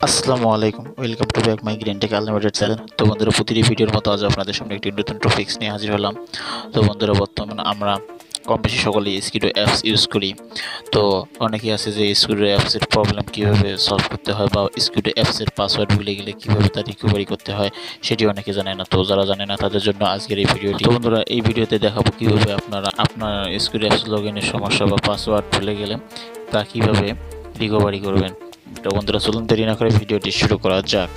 আসসালামু আলাইকুম, welcome to back my green take unlimited channel. তো বন্ধুরা, প্রতিটি ভিডিওর মতো আজ আপনাদের সামনে একটি নতুন টপিক্স নিয়ে হাজির হলাম। তো বন্ধুরা, বর্তমানে আমরা কম বেশি সকলেই স্কিটো অ্যাপস ইউজ করি। তো অনেকেই আছে যে স্কিটো অ্যাপসের প্রবলেম কীভাবে সলভ করতে হয় বা স্কিটো অ্যাপসের পাসওয়ার্ড ভুলে গেলে কীভাবে তা রিকভারি করতে হয় সেটি অনেকে জানে না। তো যারা জানে না তাদের জন্য আজকের এই ভিডিওটি। তো বন্ধুরা, এই ভিডিওতে দেখাবো কীভাবে আপনার স্কিটো অ্যাপস লগ ইনের সমস্যা বা পাসওয়ার্ড ভুলে গেলে তা কীভাবে রিকভারি করবেন। তো বন্ধুরা, চলুন দেরি না করে ভিডিওটি শুরু করা যাক।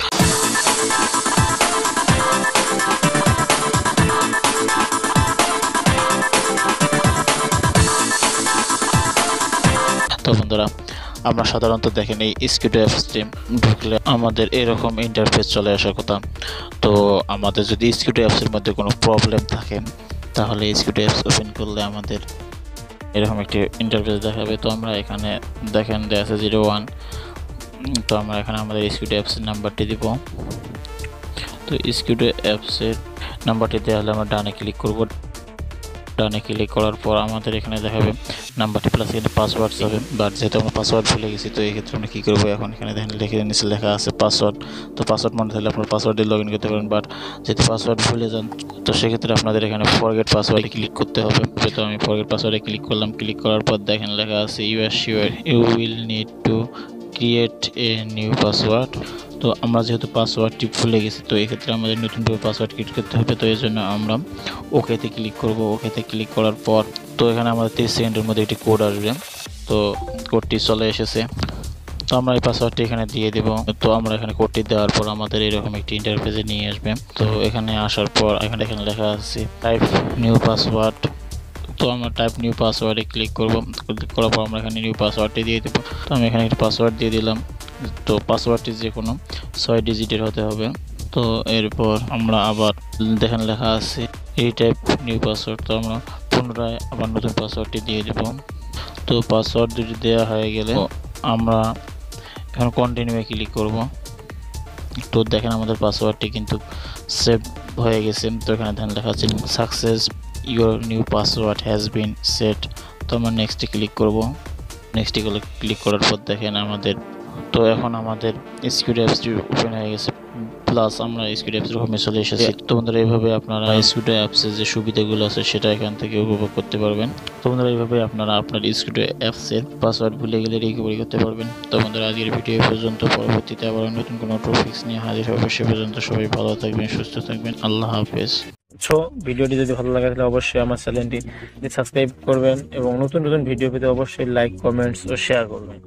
তো বন্ধুরা, আমরা সাধারণত দেখেন এই স্কিটো অ্যাপসটি ঢুকলে আমাদের এরকম ইন্টারফেস চলে আসার কথা। তো আমাদের যদি স্কিটো অ্যাপসের মধ্যে কোনো প্রবলেম থাকে তাহলে স্কিটো অ্যাপস ওপেন করলে আমাদের এরকম একটি ইন্টারফেস দেখাবে। তো আমরা এখানে দেখেন দেয়া আছে 01। তো আমরা এখানে আমাদের স্কিটো অ্যাপসের নাম্বারটি দিব। তো স্কিটো অ্যাপসের নাম্বারটি দেওয়া হলে আমরা ডানে ক্লিক করব। ডানে ক্লিক করার পর আমাদের এখানে দেখাবে নাম্বারটি প্লাস এখানে পাসওয়ার্ড হবে। বাট যেহেতু আমরা পাসওয়ার্ড ভুলে গেছি, তো এই ক্ষেত্রে আমরা কী করবো, এখন এখানে দেখেন নিচে লেখা আছে পাসওয়ার্ড। তো পাসওয়ার্ড মনে থাকলে আপনার পাসওয়ার্ড দিয়ে লগ ইন করতে পারেন। বাট যদি পাসওয়ার্ড ভুলে যান তো সেক্ষেত্রে আপনাদের এখানে ফরগেট পাসওয়ার্ডে ক্লিক করতে হবে। তো আমি ফরগেট পাসওয়ার্ডে ক্লিক করলাম। ক্লিক করার পর দেখেন লেখা আছে you are sure you will need to create a new password. তো আমরা যেহেতু পাসওয়ার্ডটি ভুলে গেছি, তো এক্ষেত্রে আমাদের নতুনভাবে পাসওয়ার্ড ক্রিয়েট করতে হবে। তো এই জন্য আমরা ওকেতে ক্লিক করব। ওকেতে ক্লিক করার পর তো এখানে আমাদের 30 সেকেন্ডের মধ্যে একটি কোড আসবে। তো কোডটি চলে এসেছে। তো আমরা এই পাসওয়ার্ডটি এখানে দিয়ে দেব। তো আমরা এখানে কোডটি দেওয়ার পর আমাদের এরকম একটি ইন্টারফেসে নিয়ে আসবে। তো এখানে আসার পর এখানে লেখা আছে টাইপ নিউ পাসওয়ার্ড। তো আমরা টাইপ নিউ পাসওয়ার্ডে ক্লিক করব। ক্লিক করার পর আমরা এখানে নিউ পাসওয়ার্ডটি দিয়ে দেবো। তো আমি এখানে একটা পাসওয়ার্ড দিয়ে দিলাম। তো পাসওয়ার্ডটি যে কোনো 6 ডিজিটের হতে হবে। তো এরপর আমরা আবার দেখেন লেখা আছে এই টাইপ নিউ পাসওয়ার্ড। তো আমরা পুনরায় আবার নতুন পাসওয়ার্ডটি দিয়ে দেব। তো পাসওয়ার্ড দুটি দেওয়া হয়ে গেলে আমরা এখন কন্টিনিউয়ে ক্লিক করব। তো দেখেন আমাদের পাসওয়ার্ডটি কিন্তু সেভ হয়ে গেছে। তো এখানে দেখেন লেখা আছে success your new password has been set. তো আমরা নেক্সটে ক্লিক করব। নেক্সটে ক্লিক করার পর দেখেন আমাদের তো এখন আমাদের স্কিটো অ্যাপসটি ওপেন হয়ে গেছে, প্লাস আমরা স্কিটো অ্যাপসের হোমে চলে এসেছি। তো বন্ধুরা, এইভাবে আপনারা স্কিটো অ্যাপসের যে সুবিধাগুলো আছে সেটা এখান থেকে উপভোগ করতে পারবেন। তো বন্ধুরা, এইভাবে আপনারা আপনার স্কিটো অ্যাপসের পাসওয়ার্ড ভুলে গেলে রিকভারি করতে পারবেন। তো বন্ধুরা, আজকের ভিডিও পর্যন্ত। পরবর্তীতে আবার নতুন কোনো টপিক্স নিয়ে হাজির হবে। সে পর্যন্ত সবাই ভালো থাকবেন, সুস্থ থাকবেন। আল্লাহ হাফেজ। ভিডিওটি যদি ভালো লাগে তাহলে অবশ্যই আমার চ্যানেলটি সাবস্ক্রাইব করবেন এবং নতুন নতুন ভিডিও পেতে অবশ্যই লাইক, কমেন্টস ও শেয়ার করবেন।